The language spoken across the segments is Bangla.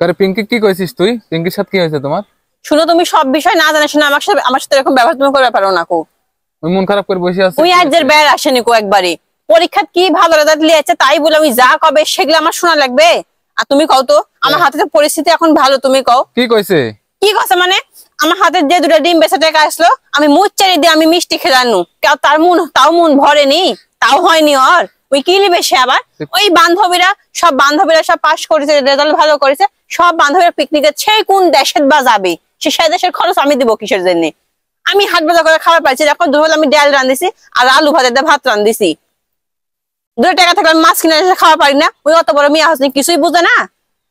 আরে পিঙ্কি কি কইছিস তুই? পিঙ্কির সাথে কি হয়েছে তোমার? শুনো, তুমি সব বিষয় না জানা শুনে আমার সাথে এরকম ব্যবহার তুমি করতে পারো না কো। ওই মন খারাপ করে বসে আছে। ওই আজের বের আসেনি কো একবারে। পরীক্ষা কি ভালো রেজাল্ট লিয়েছে তাই বলে আমি যা কবে সেগুলো আমার শোনা লাগবে? আর তুমি কও তো আমার হাতে তো পরিস্থিতি এখন ভালো, তুমি কও কি কইছে? কি কথা মানে? আমার হাতে যে দুটো ডিম বেচা টাকা আসলো আমি মুখ চারি দিয়ে আমি মিষ্টি খেলানো, তাও মন ভরেনি, তাও হয়নি ওর। ওই কি নিবে সে আবার? ওই বান্ধবীরা সব পাস করেছে, রেজাল্ট ভালো করেছে, সব বান্ধবীরা পিকনিকে সেই কোন দেশের বা যাবে, সে দেশের খরচ আমি দিব কিসের জন্য? আমি হাট বাজার করে খাবার পাইছি, এখন দুবেলা আমি ডাল রান্ধিছি আর আলু ভাজা দিয়ে ভাত রান্ধিছি। 2 টাকা থাকলে আমি মাছ কিনে এসে খাওয়া পারি না? ওই অত বড় মিয়া হাসনি কিছুই বুঝে না।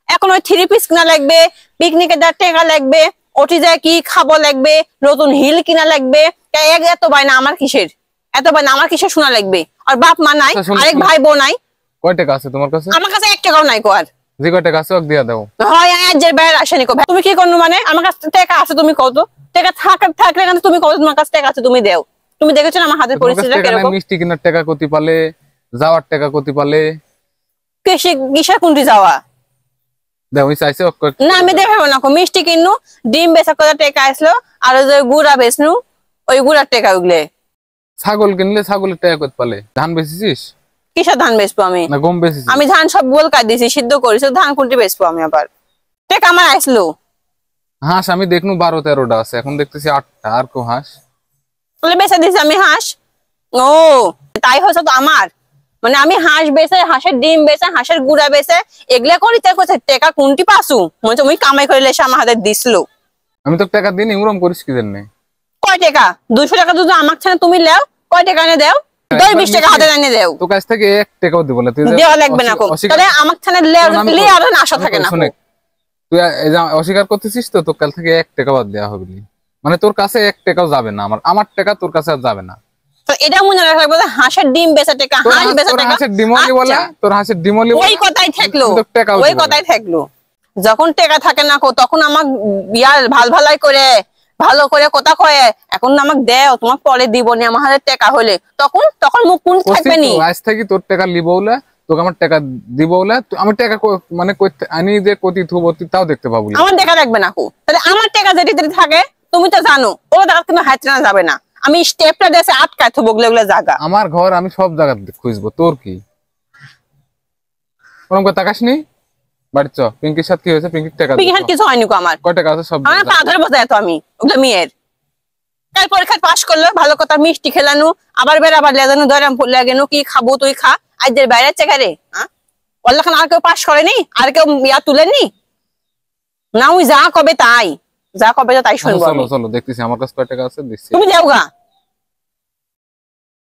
এখন ওই 3 পিস কিনা লাগবে, পিকনিকে 1.5 টাকা লাগবে, ওটি যায় কি খাবো লাগবে, নতুন হিল কিনা লাগবে, এত বাইনা আমার কিসের? এত বাইনা আমার কিসের শোনা লাগবে? আর বাপ মা নাই, আরেক ভাই বোন নাই। কয় টাকা আছে তোমার কাছে? আমার কাছে 1 টাকাও নাই কো। আর যে কয় টাকা আছে ওকে দিয়া দাও। হয় আজের বাইরে আসেনি কো। তুমি কি করনো মানে? আমার কাছে টাকা আছে, তুমি কও তো। টাকা থাকলে কেন তুমি কও তোমার কাছে টাকা আছে, তুমি দেও। তুমি দেখেছো না আমার হাতের পরিস্থিতিটা কিরকম? মিষ্টি কিনার টাকা কতি পালে, যাওয়ার টাকা কতি পালে, কিসের কোনটি যাওয়া? দাও ওই চাইছে না আমি দেখাবো না কো। মিষ্টি কিননু, ডিম বেচা করে টাকা আসলো, আর ওই যে গুড়া বেচনু, ওই গুড়ার টাকা ওগুলো। ছাগল কিনলে ছাগলের টাকা কত পালে? ধান বেচেছিস? কিসের ধান বেচবো আমি? না গম বেচেছিস? আমি ধান সব গোল কাট দিয়েছি, সিদ্ধ করেছি, ধান কোনটি বেচবো আমি আবার? টাকা আমার আসলো। হাঁস আমি দেখনু 12-13টা আছে, এখন দেখতেছি 8টা। আর কো হাঁস? তাহলে বেচা দিয়েছি আমি হাঁস। ও তাই হয়েছে তো আমার। মানে আমি হাঁস বেচে, হাঁসের ডিম বেচে, হাঁসের গুড়া বেচে এগুলা করি, তাই কোথায় টাকা কোনটি পাসু? মনে হচ্ছে ওই কামাই করে এসে আমার হাতে দিছিল। আমি তো টাকা দিইনি, উরম করিস কি জন্য? কয় টাকা? 200 টাকা যদি আমার ছাড়া তুমি লেও, কয় টাকা এনে দেও? 10-20 টাকা হাতে এনে দেও। তোর কাছ থেকে 1 টাকাও দিব না। তুই দেওয়া লাগবে না কো। তাহলে আমার ছাড়া লেও দিলে আর আশা থাকে না। তুই অস্বীকার করতেছিস তো? তোর কাল থেকে 1 টাকা বাদ দেওয়া হবে। মানে তোর কাছে 1 টাকাও যাবে না, আমার টাকা তোর কাছে আর যাবে না। তো এটা মনে রাখা লাগবে, হাঁসের ডিম বেচা টাকা, হাঁস বেচা টাকা। হাঁসের ডিমলি বলে, তোর হাঁসের ডিমলি ওই কথাই থাকলো, ওই কথাই থাকলো। যখন টাকা থাকে না কো তখন আমাক ভালাই করে ভালো করে কথা কয়ে, এখন আমাকে দেও, তোমাকে পরে দিব নি, আমার হাতে টাকা হলে তখন মুখ কোন থাকবে নি? আজ থেকে তোর টাকা লিবওলা, তোকে আমার টাকা দিবওলা, আমি টাকা মানে আনি যে কতি থুবতি তাও দেখতে পাবো। আমার টাকা লাগবে না কো। তাহলে আমার টাকা যেটি থাকে তুমি তো জানো, ওরা টাকা কিন্তু হাত টানা যাবে না। আমি স্টেপটা দেশে আটকায় থবো ওগুলো জায়গা। আমার ঘর আমি সব জায়গা খুঁজবো, তোর কি? ওরকম করে তাকাস নি? বাড়ি চ। পিঙ্কির সাথে কি হয়েছে? পিঙ্কির টাকা কিছু হয়নি কো আমার। কয় টাকা আছে? সব আমার পা ধরে বসে যেত আমি ওগুলো মেয়ের। কাল পরীক্ষা পাস করলো, ভালো কথা, মিষ্টি খেলানো, আবার লেজানো ধরাম লাগেনো, কি খাবো তুই খা। আজের বাইরে চেকারে ওল্লাখান আর কেউ পাস করেনি, আর কেউ তুলেনি না। ওই যা কবে তাই, যা কবে তাই শুনবো। চলো চলো দেখতেছি আমার কাছে কয় টাকা আছে, দিচ্ছি। তুমি যাও গা।